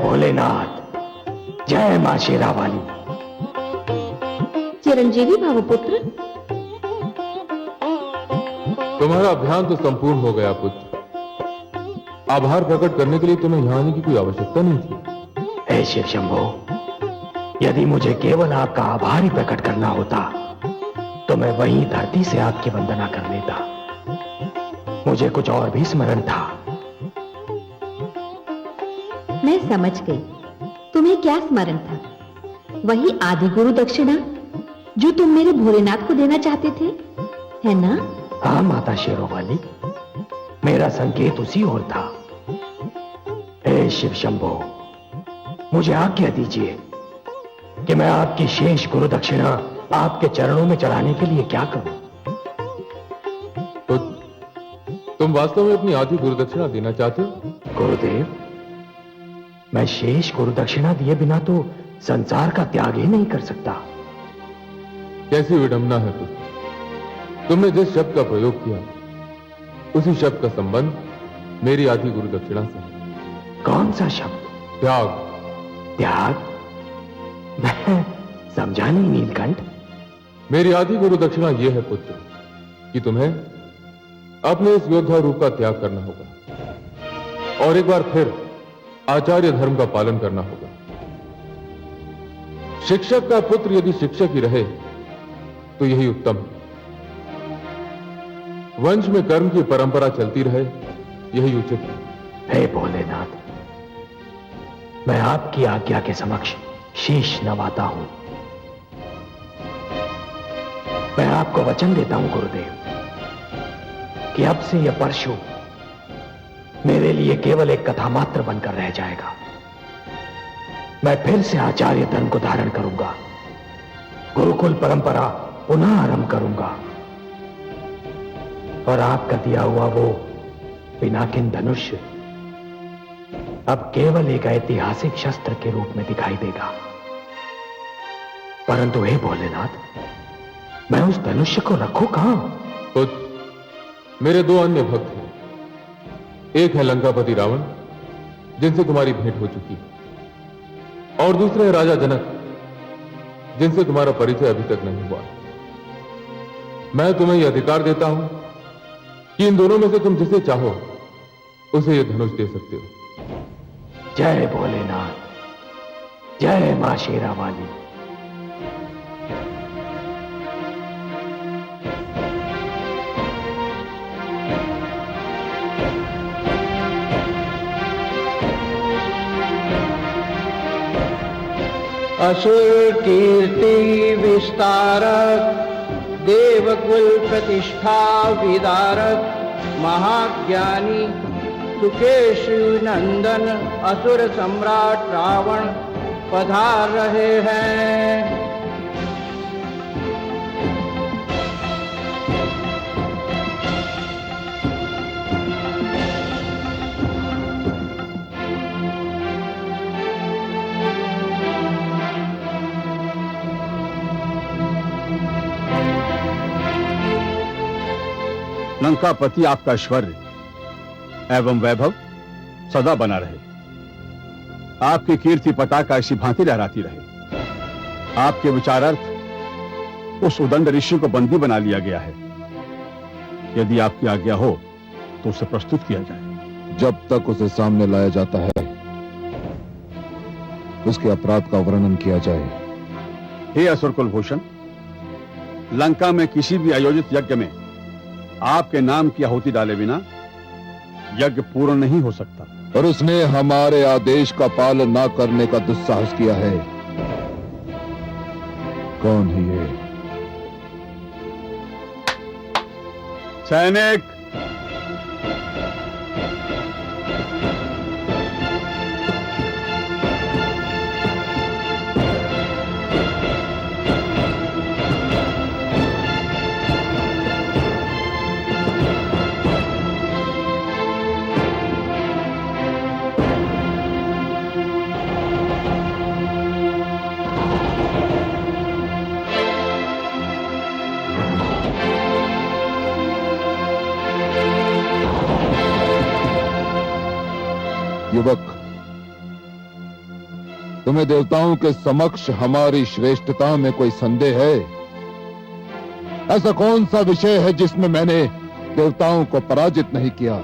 भोलेनाथ, जय मां शेरावाली। चिरंजीवी भावपुत्र, तुम्हारा अभियान तो संपूर्ण हो गया पुत्र। आभार प्रकट करने के लिए तुम्हें यहां आने की कोई आवश्यकता नहीं थी। हे शिव शंभो, यदि मुझे केवल आपका आभार ही प्रकट करना होता तो मैं वहीं धरती से आपकी वंदना कर लेता। मुझे कुछ और भी स्मरण था। मैं समझ गई तुम्हें क्या स्मरण था। वही आदि गुरु दक्षिणा जो तुम मेरे भोलेनाथ को देना चाहते थे, है ना? हाँ माता शेरोवाली, मेरा संकेत उसी ओर था। हे शिव शंभो, मुझे आज्ञा दीजिए कि मैं आपकी शेष गुरु दक्षिणा आपके चरणों में चढ़ाने के लिए क्या करूं? तुम वास्तव में अपनी आधी गुरु दक्षिणा देना चाहते हो? गुरुदेव, मैं शेष गुरु दक्षिणा दिए बिना तो संसार का त्याग ही नहीं कर सकता। कैसी विडंबना है पुत्र। तुमने जिस शब्द का प्रयोग किया उसी शब्द का संबंध मेरी आधी गुरु दक्षिणा से है। कौन सा शब्द? त्याग। त्याग? मैं समझा नहीं नीलकंठ। मेरी आधी गुरु दक्षिणा यह है पुत्र कि तुम्हें अपने इस योद्धा रूप का त्याग करना होगा और एक बार फिर आचार्य धर्म का पालन करना होगा। शिक्षक का पुत्र यदि शिक्षक ही रहे तो यही उत्तम है। वंश में कर्म की परंपरा चलती रहे, यही उचित है। हे भोलेनाथ, मैं आपकी आज्ञा के समक्ष शीश नवाता हूं। मैं आपको वचन देता हूं गुरुदेव कि अब से यह परशु मेरे लिए केवल एक कथा मात्र बनकर रह जाएगा। मैं फिर से आचार्य धर्म को धारण करूंगा, गुरुकुल परंपरा पुनः आरंभ करूंगा और आपका दिया हुआ वो पिनाकिन धनुष अब केवल एक ऐतिहासिक शस्त्र के रूप में दिखाई देगा। परंतु हे भोलेनाथ, मैं उस धनुष्य को रखूं कहां? पुत्र, मेरे दो अन्य भक्त हैं। एक है लंकापति रावण, जिनसे तुम्हारी भेंट हो चुकी है, और दूसरे है राजा जनक, जिनसे तुम्हारा परिचय अभी तक नहीं हुआ। मैं तुम्हें यह अधिकार देता हूं कि इन दोनों में से तुम जिसे चाहो उसे यह धनुष दे सकते हो। जय भोलेनाथ, जय मां शेरावाली। असुर कीर्ति विस्तारक, देवकुल प्रतिष्ठा विदारक, महाज्ञानी सुकेशु नंदन असुर सम्राट रावण पधार रहे हैं। लंकापति, आपका ऐश्वर्य एवं वैभव सदा बना रहे। आपकी कीर्ति पताका ऐसी भांति लहराती रहे। आपके विचारार्थ उस उदंड ऋषि को बंदी बना लिया गया है। यदि आपकी आज्ञा हो तो उसे प्रस्तुत किया जाए। जब तक उसे सामने लाया जाता है उसके अपराध का वर्णन किया जाए। हे असुर कुलभूषण, लंका में किसी भी आयोजित यज्ञ में आपके नाम की आहुति डाले बिना यज्ञ पूर्ण नहीं हो सकता। और उसने हमारे आदेश का पालन ना करने का दुस्साहस किया है। कौन है ये? सैनिक, युवक, तुम्हें देवताओं के समक्ष हमारी श्रेष्ठता में कोई संदेह है? ऐसा कौन सा विषय है जिसमें मैंने देवताओं को पराजित नहीं किया?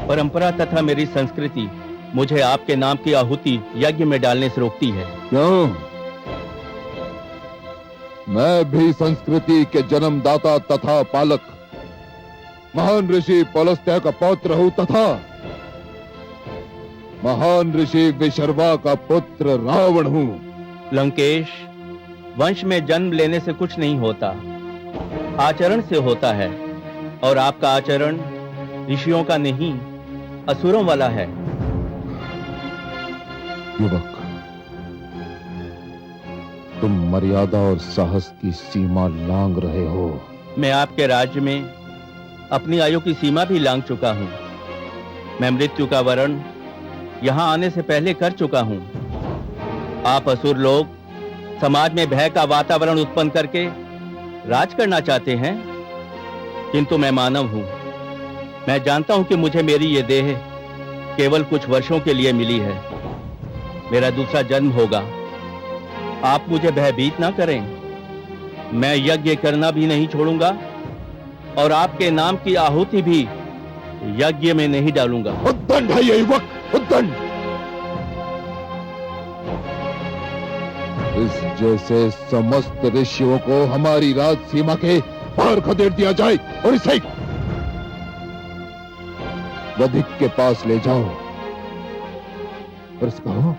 परंपरा तथा मेरी संस्कृति मुझे आपके नाम की आहुति यज्ञ में डालने से रोकती है। क्यों? मैं भी संस्कृति के जन्मदाता तथा पालक महान ऋषि पौलस्त्य का पौत्र हूं तथा महान ऋषि विशर्वा का पुत्र रावण हूं। लंकेश, वंश में जन्म लेने से कुछ नहीं होता, आचरण से होता है, और आपका आचरण ऋषियों का नहीं असुरों वाला है। युवक, तुम मर्यादा और साहस की सीमा लांघ रहे हो। मैं आपके राज्य में अपनी आयु की सीमा भी लांघ चुका हूं। मैं मृत्यु का वरण यहां आने से पहले कर चुका हूं। आप असुर लोग समाज में भय का वातावरण उत्पन्न करके राज करना चाहते हैं, किंतु मैं मानव हूं। मैं जानता हूं कि मुझे मेरी ये देह केवल कुछ वर्षों के लिए मिली है। मेरा दूसरा जन्म होगा। आप मुझे भयभीत ना करें। मैं यज्ञ करना भी नहीं छोड़ूंगा और आपके नाम की आहुति भी यज्ञ में नहीं डालूंगा। उद्दंड है ये युवक, उद्दंड। इस जैसे समस्त ऋषियों को हमारी राज सीमा के बाहर खदेड़ दिया जाए और इसे वधिक के पास ले जाओ और इसका कहो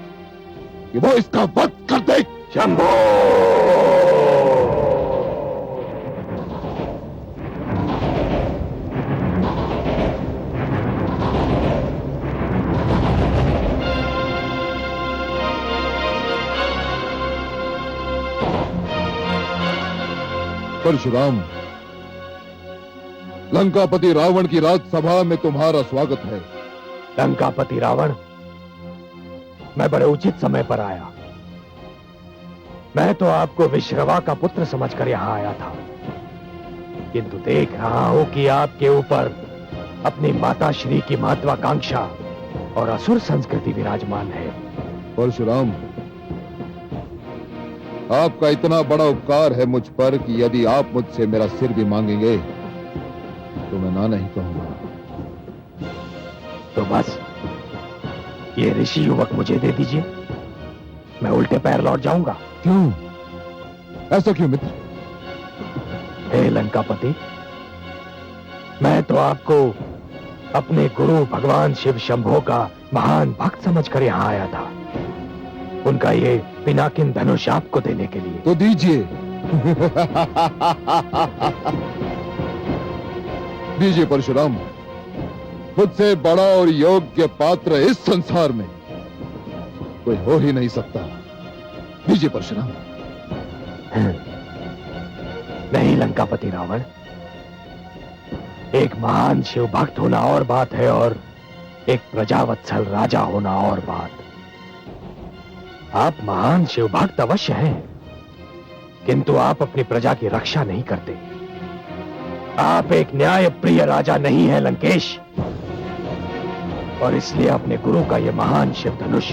कि वो इसका वध कर दे। शंभो! परशुराम, लंकापति रावण की राजसभा में तुम्हारा स्वागत है। लंकापति रावण, मैं बड़े उचित समय पर आया। मैं तो आपको विश्रवा का पुत्र समझकर यहां आया था, किंतु देख रहा हूं कि आपके ऊपर अपनी माता श्री की महत्वाकांक्षा और असुर संस्कृति विराजमान है। परशुराम, आपका इतना बड़ा उपकार है मुझ पर कि यदि आप मुझसे मेरा सिर भी मांगेंगे तो मैं ना नहीं कहूंगा। तो बस ये ऋषि युवक मुझे दे दीजिए, मैं उल्टे पैर लौट जाऊंगा। क्यों? ऐसा क्यों मित्र? हे लंकापति, मैं तो आपको अपने गुरु भगवान शिव शंभो का महान भक्त समझकर यहां आया था, उनका ये पिनाकिन धनुष आपको देने के लिए। तो दीजिए। दीजिए परशुराम, मुझसे बड़ा और योग्य पात्र इस संसार में कोई हो ही नहीं सकता। दीजिए परशुराम। नहीं लंकापति रावण, एक महान शिव भक्त होना और बात है और एक प्रजावत्सल राजा होना और बात। आप महान शिव भक्त अवश्य हैं, किंतु आप अपनी प्रजा की रक्षा नहीं करते। आप एक न्याय प्रिय राजा नहीं है लंकेश, और इसलिए अपने गुरु का यह महान शिव धनुष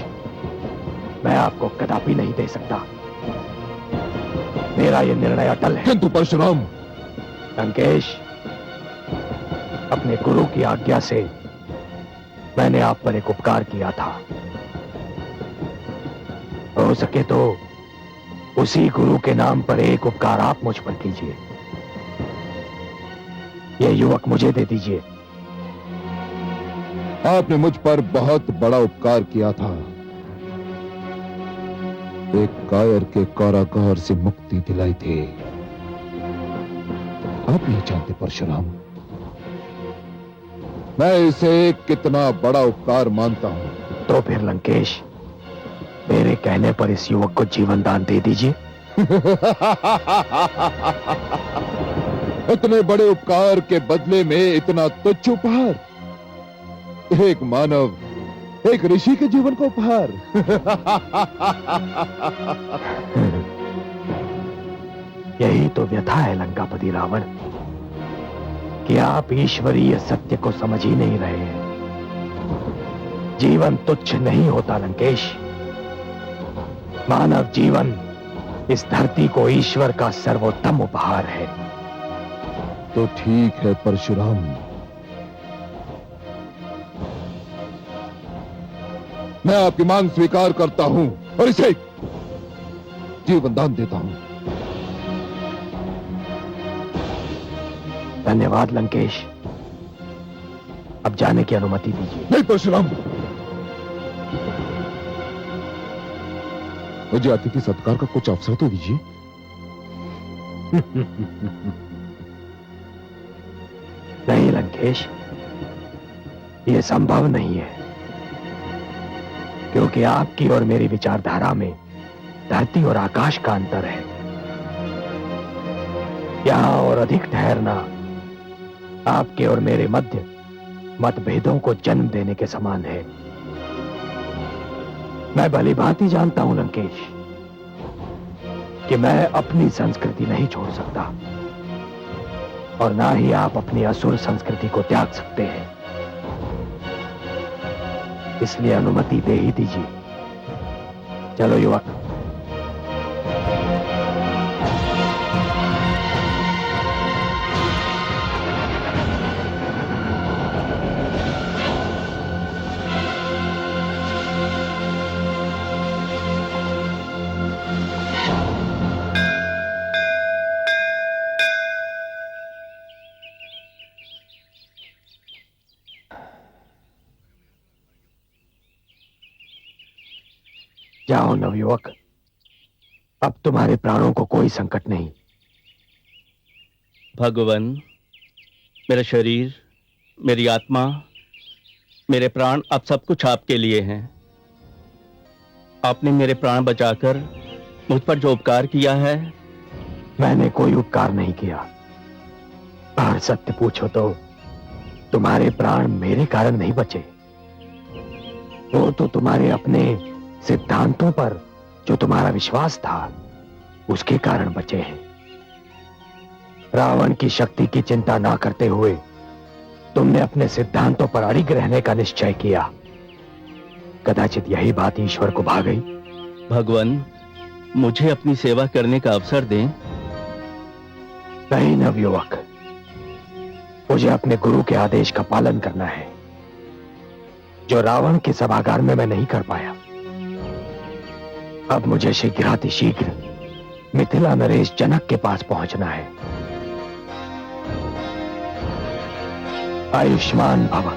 मैं आपको कदापि नहीं दे सकता। मेरा यह निर्णय अटल है। किंतु परशुराम। लंकेश, अपने गुरु की आज्ञा से मैंने आप पर एक उपकार किया था। हो सके तो उसी गुरु के नाम पर एक उपकार आप मुझ पर कीजिए। यह युवक मुझे दे दीजिए। आपने मुझ पर बहुत बड़ा उपकार किया था। एक कायर के कारागार से मुक्ति दिलाई थी। आप नहीं जानते परशुराम, मैं इसे कितना बड़ा उपकार मानता हूं। तो फिर लंकेश, मेरे कहने पर इस युवक को जीवन दान दे दीजिए। इतने बड़े उपकार के बदले में इतना तुच्छ उपहार? एक मानव, एक ऋषि के जीवन का उपहार। यही तो व्यथा है लंकापति रावण, कि आप ईश्वरीय सत्य को समझ ही नहीं रहे हैं। जीवन तुच्छ नहीं होता लंकेश, मानव जीवन इस धरती को ईश्वर का सर्वोत्तम उपहार है। तो ठीक है परशुराम, मैं आपकी मांग स्वीकार करता हूं और इसे जीवन दान देता हूं। धन्यवाद लंकेश, अब जाने की अनुमति दीजिए। नहीं परशुराम, मुझे अतिथि सत्कार का कुछ अवसर तो दीजिए। नहीं लंकेश, यह संभव नहीं है, क्योंकि आपकी और मेरी विचारधारा में धरती और आकाश का अंतर है। यहां और अधिक ठहरना आपके और मेरे मध्य मतभेदों को जन्म देने के समान है। मैं भली भांति जानता हूं लंकेश कि मैं अपनी संस्कृति नहीं छोड़ सकता और ना ही आप अपनी असुर संस्कृति को त्याग सकते हैं। इसलिए अनुमति दे ही दीजिए। चलो युवक। जाओ नवयुवक, अब तुम्हारे प्राणों को कोई संकट नहीं। भगवान, मेरा शरीर, मेरी आत्मा, मेरे प्राण अब सब कुछ आपके लिए हैं। आपने मेरे प्राण बचाकर मुझ पर जो उपकार किया है। मैंने कोई उपकार नहीं किया, और सत्य पूछो तो तुम्हारे प्राण मेरे कारण नहीं बचे, वो तो तुम्हारे अपने सिद्धांतों पर जो तुम्हारा विश्वास था उसके कारण बचे हैं। रावण की शक्ति की चिंता ना करते हुए तुमने अपने सिद्धांतों पर अड़िग रहने का निश्चय किया। कदाचित यही बात ईश्वर को भा गई। भगवान, मुझे अपनी सेवा करने का अवसर दें। नहीं नवयुवक, मुझे अपने गुरु के आदेश का पालन करना है, जो रावण के सभागार में मैं नहीं कर पाया। अब मुझे शीघ्रातिशीघ्र मिथिला नरेश जनक के पास पहुंचना है। आयुष्मान भव।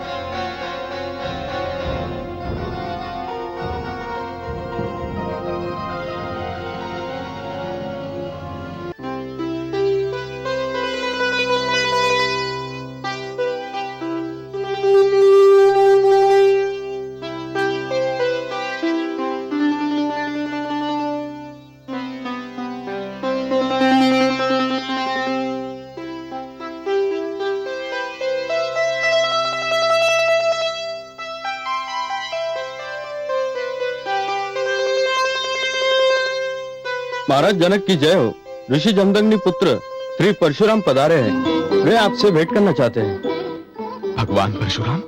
महाराज जनक की जय हो। ऋषि जमदग्नि पुत्र श्री परशुराम पधारे हैं। वे आपसे भेंट करना चाहते हैं। भगवान परशुराम,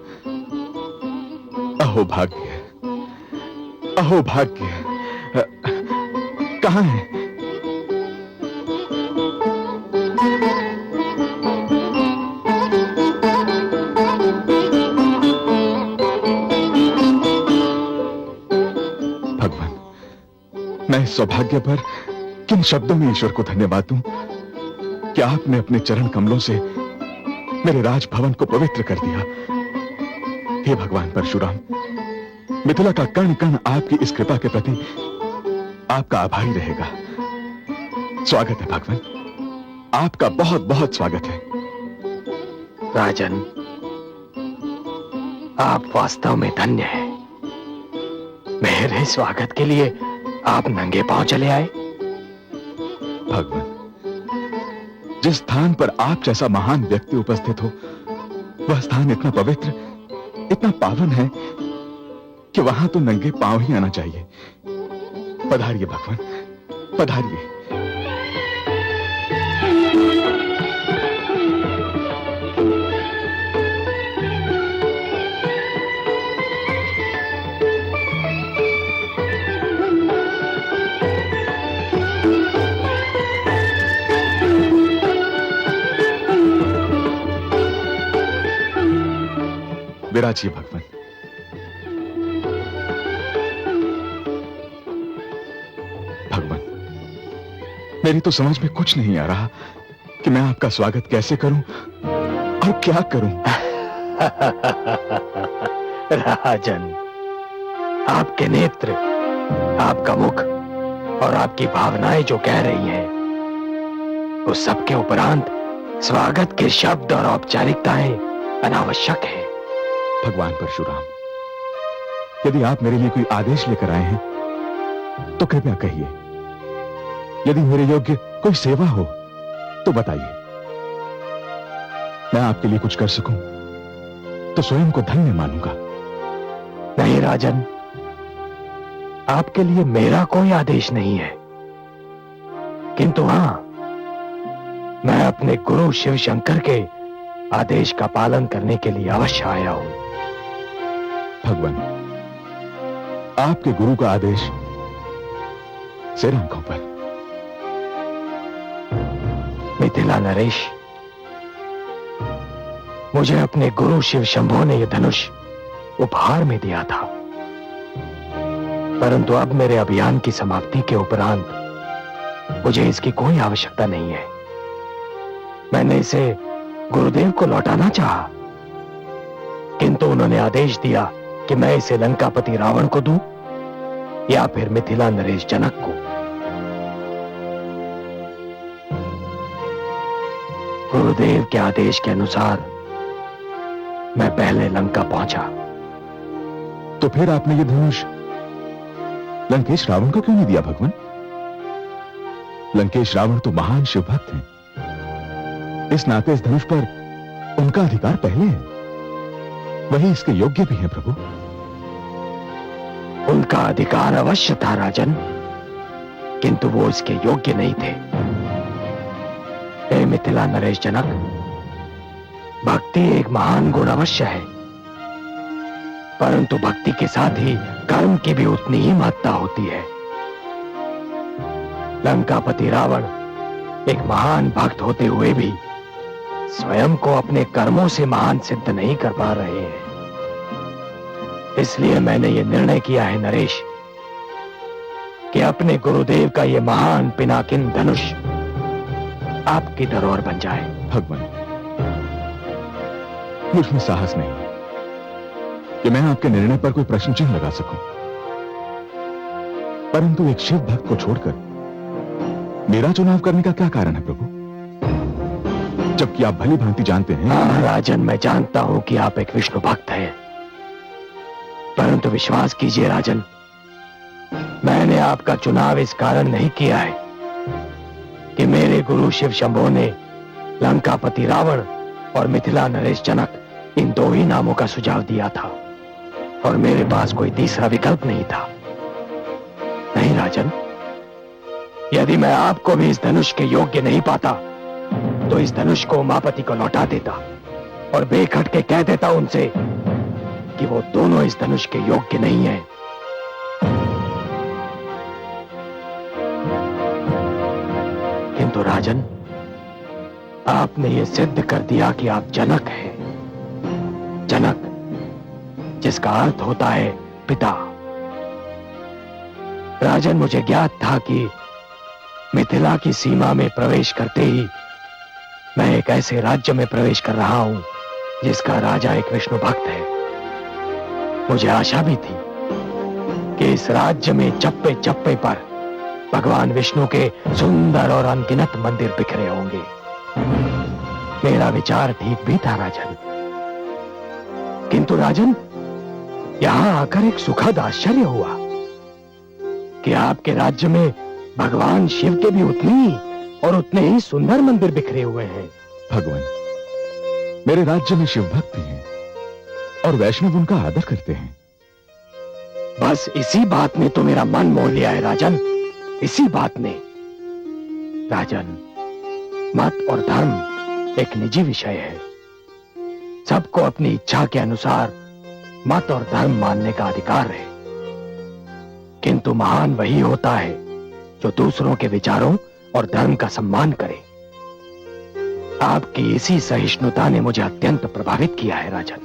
अहो भाग्य, अहो भाग्य। कहाँ है? भगवान, मैं इस सौभाग्य पर किन शब्दों में ईश्वर को धन्यवाद दूं कि आपने अपने चरण कमलों से मेरे राजभवन को पवित्र कर दिया। हे भगवान परशुराम, मिथिला का कण कण आपकी इस कृपा के प्रति आपका आभारी रहेगा। स्वागत है भगवान, आपका बहुत बहुत स्वागत है। राजन, आप वास्तव में धन्य हैं। मेरे स्वागत के लिए आप नंगे पांव चले आए। भगवान, जिस स्थान पर आप जैसा महान व्यक्ति उपस्थित हो, वह स्थान इतना पवित्र, इतना पावन है कि वहां तो नंगे पांव ही आना चाहिए। पधारिए भगवान, पधारिए। विराजिए भगवान। भगवान, मेरी तो समझ में कुछ नहीं आ रहा कि मैं आपका स्वागत कैसे करूं और क्या करूं। राजन, आपके नेत्र, आपका मुख और आपकी भावनाएं जो कह रही हैं, उस सबके उपरांत स्वागत के शब्द और औपचारिकताएं अनावश्यक है। भगवान परशुराम, यदि आप मेरे लिए कोई आदेश लेकर आए हैं तो कृपया कहिए। यदि मेरे योग्य कोई सेवा हो तो बताइए। मैं आपके लिए कुछ कर सकूं तो स्वयं को धन्य मानूंगा। नहीं राजन, आपके लिए मेरा कोई आदेश नहीं है, किंतु हां, मैं अपने गुरु शिव शंकर के आदेश का पालन करने के लिए अवश्य आया हूं। भगवान, आपके गुरु का आदेश सिर आंखों पर। मिथिला नरेश, मुझे अपने गुरु शिव शंभो ने यह धनुष उपहार में दिया था, परंतु अब मेरे अभियान की समाप्ति के उपरांत मुझे इसकी कोई आवश्यकता नहीं है। मैंने इसे गुरुदेव को लौटाना चाहा, किंतु उन्होंने आदेश दिया कि मैं इसे लंकापति रावण को दूं या फिर मिथिला नरेश जनक को। गुरुदेव के आदेश के अनुसार मैं पहले लंका पहुंचा। तो फिर आपने यह धनुष लंकेश रावण को क्यों नहीं दिया भगवान? लंकेश रावण तो महान शिव भक्त हैं। इस नाते इस धनुष पर उनका अधिकार पहले है, वही इसके योग्य भी हैं प्रभु। उनका अधिकार अवश्य था राजन, किंतु वो इसके योग्य नहीं थे। हे मिथिला नरेश जनक, भक्ति एक महान गुण अवश्य है, परंतु भक्ति के साथ ही कर्म की भी उतनी ही महत्ता होती है। लंकापति रावण एक महान भक्त होते हुए भी स्वयं को अपने कर्मों से महान सिद्ध नहीं कर पा रहे हैं। इसलिए मैंने यह निर्णय किया है नरेश कि अपने गुरुदेव का यह महान पिनाकिन धनुष आपकी धरोहर बन जाए। भगवान, मुझ में साहस नहीं है कि मैं आपके निर्णय पर कोई प्रश्न चिन्ह लगा सकूं, परंतु एक शिव भक्त को छोड़कर मेरा चुनाव करने का क्या कारण है प्रभु, जबकि आप भली भांति जानते हैं। हाँ राजन, मैं जानता हूं कि आप एक विष्णु भक्त हैं, परंतु विश्वास कीजिए राजन, मैंने आपका चुनाव इस कारण नहीं किया है कि मेरे गुरु शिव शंभो ने लंकापति रावण और मिथिला नरेश जनक इन दो ही नामों का सुझाव दिया था और मेरे पास कोई तीसरा विकल्प नहीं था। नहीं राजन, यदि मैं आपको भी इस धनुष के योग्य नहीं पाता तो इस धनुष को उमापति को लौटा देता और बेखटके कह देता उनसे कि वो दोनों इस धनुष के योग्य नहीं हैं। किंतु राजन, आपने ये सिद्ध कर दिया कि आप जनक हैं, जनक जिसका अर्थ होता है पिता। राजन, मुझे ज्ञात था कि मिथिला की सीमा में प्रवेश करते ही मैं एक ऐसे राज्य में प्रवेश कर रहा हूं जिसका राजा एक विष्णु भक्त है। मुझे आशा भी थी कि इस राज्य में चप्पे चप्पे पर भगवान विष्णु के सुंदर और अनगिनत मंदिर बिखरे होंगे। मेरा विचार ठीक भी था राजन, किंतु राजन, यहां आकर एक सुखद आश्चर्य हुआ कि आपके राज्य में भगवान शिव के भी उतने ही सुंदर मंदिर बिखरे हुए हैं। भगवान, मेरे राज्य में शिव भक्त भी हैं और वैष्णव उनका आदर करते हैं। बस इसी बात ने तो मेरा मन मोह लिया है राजन, इसी बात ने। राजन, मत और धर्म एक निजी विषय है। सबको अपनी इच्छा के अनुसार मत और धर्म मानने का अधिकार है, किंतु महान वही होता है जो दूसरों के विचारों और धर्म का सम्मान करे। आपकी इसी सहिष्णुता ने मुझे अत्यंत प्रभावित किया है राजन।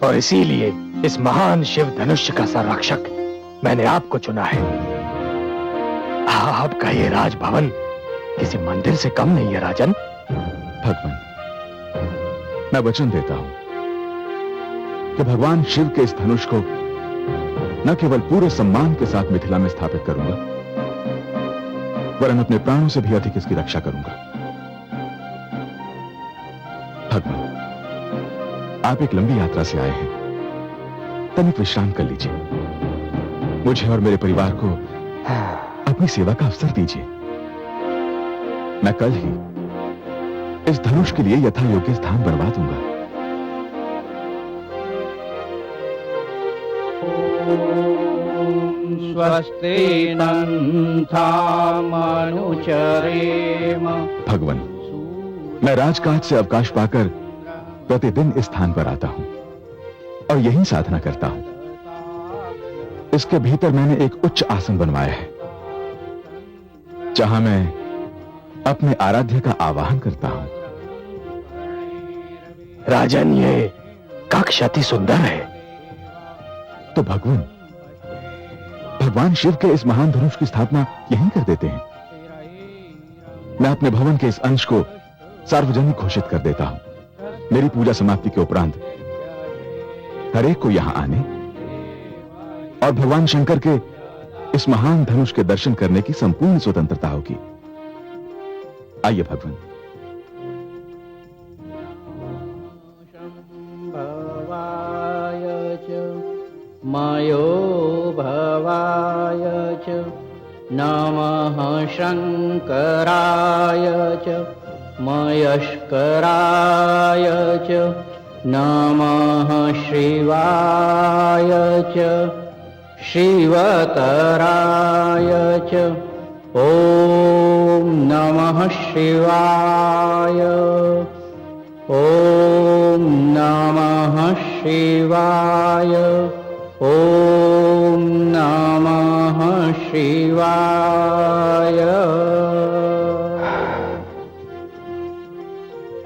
और इसीलिए इस महान शिव धनुष का संरक्षक मैंने आपको चुना है। आपका ये राजभवन किसी मंदिर से कम नहीं है राजन। भगवान, मैं वचन देता हूं कि भगवान शिव के इस धनुष को न केवल पूरे सम्मान के साथ मिथिला में स्थापित करूंगा, वरन अपने प्राणों से भी अधिक इसकी रक्षा करूंगा। भगवान, आप एक लंबी यात्रा से आए हैं, तनिक विश्राम कर लीजिए। मुझे और मेरे परिवार को अपनी सेवा का अवसर दीजिए। मैं कल ही इस धनुष के लिए यथा योग्य स्थान बनवा दूंगा। स्वस्ति नन्थामनुचरेम। भगवान, मैं राजकाज से अवकाश पाकर प्रतिदिन इस स्थान पर आता हूं और यही साधना करता हूं। इसके भीतर मैंने एक उच्च आसन बनवाया है, जहां मैं अपने आराध्य का आवाहन करता हूं। राजन, ये कक्ष अति सुंदर है। तो भगवान शिव के इस महान धनुष की स्थापना यहीं कर देते हैं। मैं अपने भवन के इस अंश को सार्वजनिक घोषित कर देता हूं। मेरी पूजा समाप्ति के उपरांत हर एक को यहां आने और भगवान शंकर के इस महान धनुष के दर्शन करने की संपूर्ण स्वतंत्रता होगी। आइए भगवान। मयो भवाय च नमः शंकराय च मयस्कराय च नमः शिवाय च शिवतराय च ॐ नमः शिवाय। ॐ नमः शिवाय। ॐ नमः शिवाय।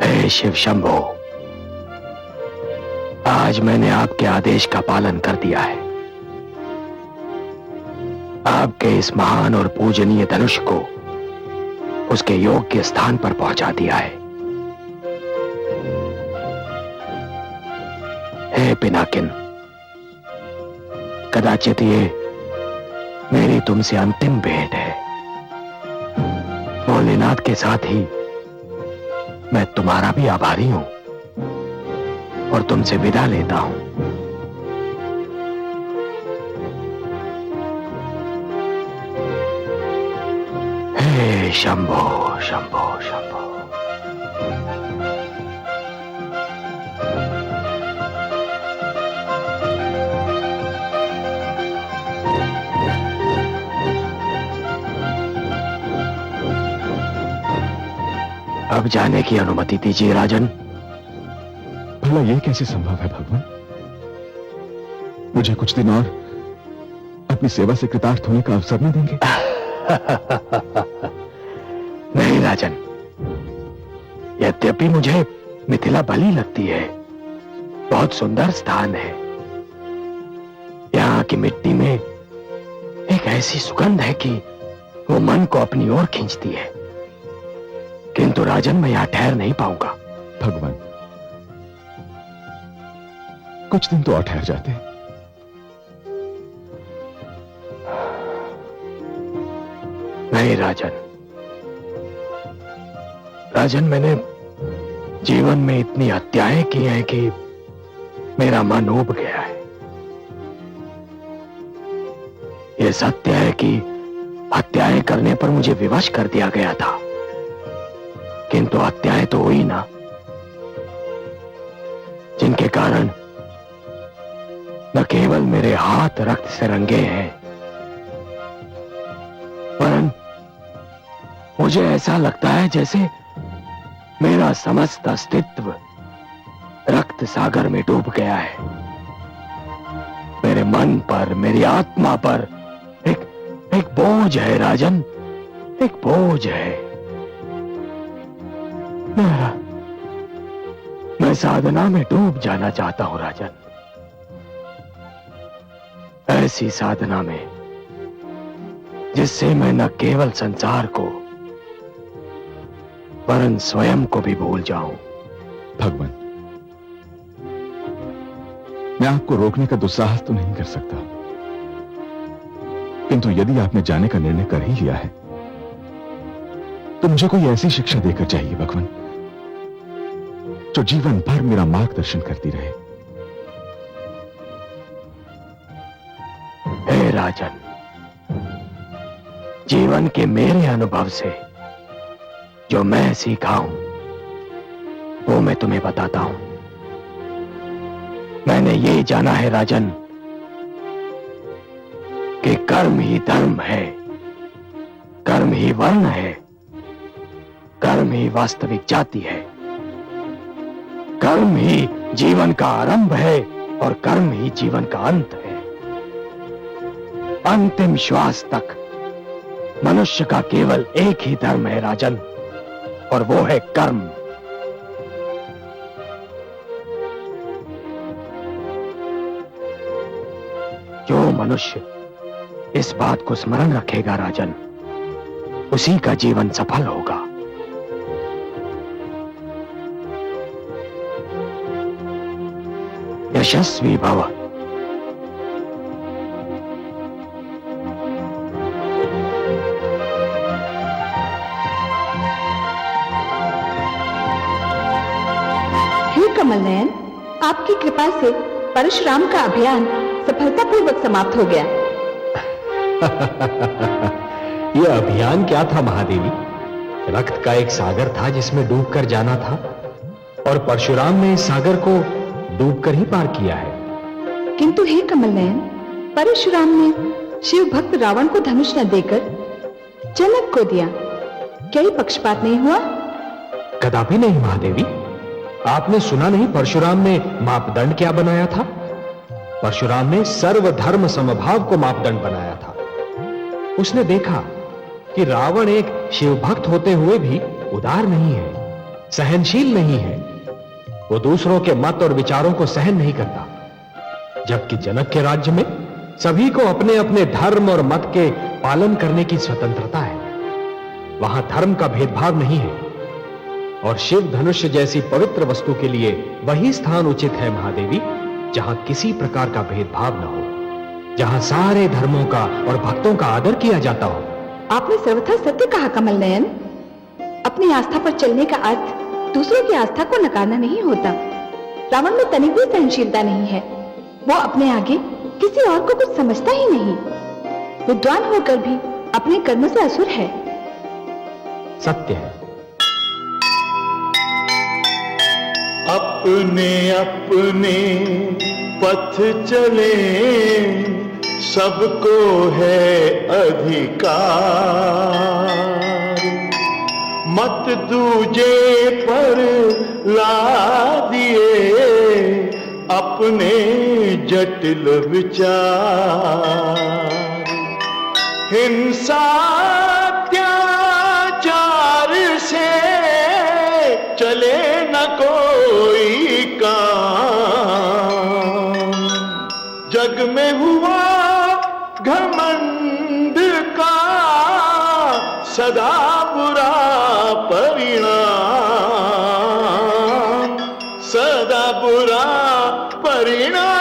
हे शिव शंभो, आज मैंने आपके आदेश का पालन कर दिया है। आपके इस महान और पूजनीय धनुष को उसके योग्य स्थान पर पहुंचा दिया है। हे पिनाकिन, कदाचित ये मेरी तुमसे अंतिम भेंट है। भोलेनाथ के साथ ही मैं तुम्हारा भी आभारी हूं और तुमसे विदा लेता हूं। हे शंभो शंभो शंभो। अब जाने की अनुमति दीजिए राजन। भला यह कैसे संभव है भगवान? मुझे कुछ दिन और अपनी सेवा से कृतार्थ होने का अवसर न देंगे? नहीं राजन, यद्यपि मुझे मिथिला भली लगती है, बहुत सुंदर स्थान है। यहाँ की मिट्टी में एक ऐसी सुगंध है कि वो मन को अपनी ओर खींचती है, किंतु राजन मैं यहां ठहर नहीं पाऊंगा। भगवान, कुछ दिन तो और ठहर जाते। नहीं राजन, राजन मैंने जीवन में इतनी हत्याएं की हैं कि मेरा मन ऊब गया है। यह सत्य है कि हत्याएं करने पर मुझे विवश कर दिया गया था, किंतु हत्याएं तो हुई ना, जिनके कारण न केवल मेरे हाथ रक्त से रंगे हैं, वरन मुझे ऐसा लगता है जैसे मेरा समस्त अस्तित्व रक्त सागर में डूब गया है। मेरे मन पर, मेरी आत्मा पर एक बोझ है राजन, एक बोझ है। मैं साधना में डूब जाना चाहता हूं राजन। ऐसी साधना में जिससे मैं न केवल संसार को वरन स्वयं को भी भूल जाऊं। भगवान, मैं आपको रोकने का दुस्साहस तो नहीं कर सकता, किंतु यदि आपने जाने का निर्णय कर ही लिया है तो मुझे कोई ऐसी शिक्षा देकर चाहिए भगवान, जो जीवन भर मेरा मार्गदर्शन करती रहे। हे राजन, जीवन के मेरे अनुभव से जो मैं सीखा हूं वो मैं तुम्हें बताता हूं। मैंने ये जाना है राजन कि कर्म ही धर्म है, कर्म ही वर्ण है, कर्म ही वास्तविक जाति है, कर्म ही जीवन का आरंभ है और कर्म ही जीवन का अंत है। अंतिम श्वास तक मनुष्य का केवल एक ही धर्म है राजन, और वो है कर्म। जो मनुष्य इस बात को स्मरण रखेगा राजन, उसी का जीवन सफल होगा। यशस्वी भव। हे कमल नयन, आपकी कृपा से परशुराम का अभियान सफलतापूर्वक समाप्त हो गया। यह अभियान क्या था महादेवी? रक्त का एक सागर था जिसमें डूबकर जाना था, और परशुराम ने इस सागर को डूबकर ही पार किया है। किंतु हे कमल नयन, परशुराम ने शिव भक्त रावण को धनुष न देकर जनक को दिया, क्या ये पक्षपात नहीं हुआ? कदापि नहीं महादेवी। आपने सुना नहीं परशुराम ने मापदंड क्या बनाया था? परशुराम ने सर्वधर्म समभाव को मापदंड बनाया था। उसने देखा कि रावण एक शिव भक्त होते हुए भी उदार नहीं है, सहनशील नहीं है, वो दूसरों के मत और विचारों को सहन नहीं करता। जबकि जनक के राज्य में सभी को अपने अपने धर्म और मत के पालन करने की स्वतंत्रता है, वहां धर्म का भेदभाव नहीं है, और शिव धनुष जैसी पवित्र वस्तु के लिए वही स्थान उचित है महादेवी जहां किसी प्रकार का भेदभाव न हो, जहां सारे धर्मों का और भक्तों का आदर किया जाता हो। आपने सर्वथा सत्य कहा कमल नयन। अपनी आस्था पर चलने का अर्थ दूसरों की आस्था को नकारना नहीं होता। रावण में तनिक भी सहनशीलता नहीं है, वो अपने आगे किसी और को कुछ समझता ही नहीं, विद्वान होकर भी अपने कर्म से असुर है। सत्य है। अपने अपने पथ चले, सबको है अधिकार, मत दूजे पर ला दिए अपने जटिल विचार। हिंसा अत्याचार से चले न कोई काम, जग में हुआ घमंड का सदा बुरा परिणाम, सदा बुरा परिणाम।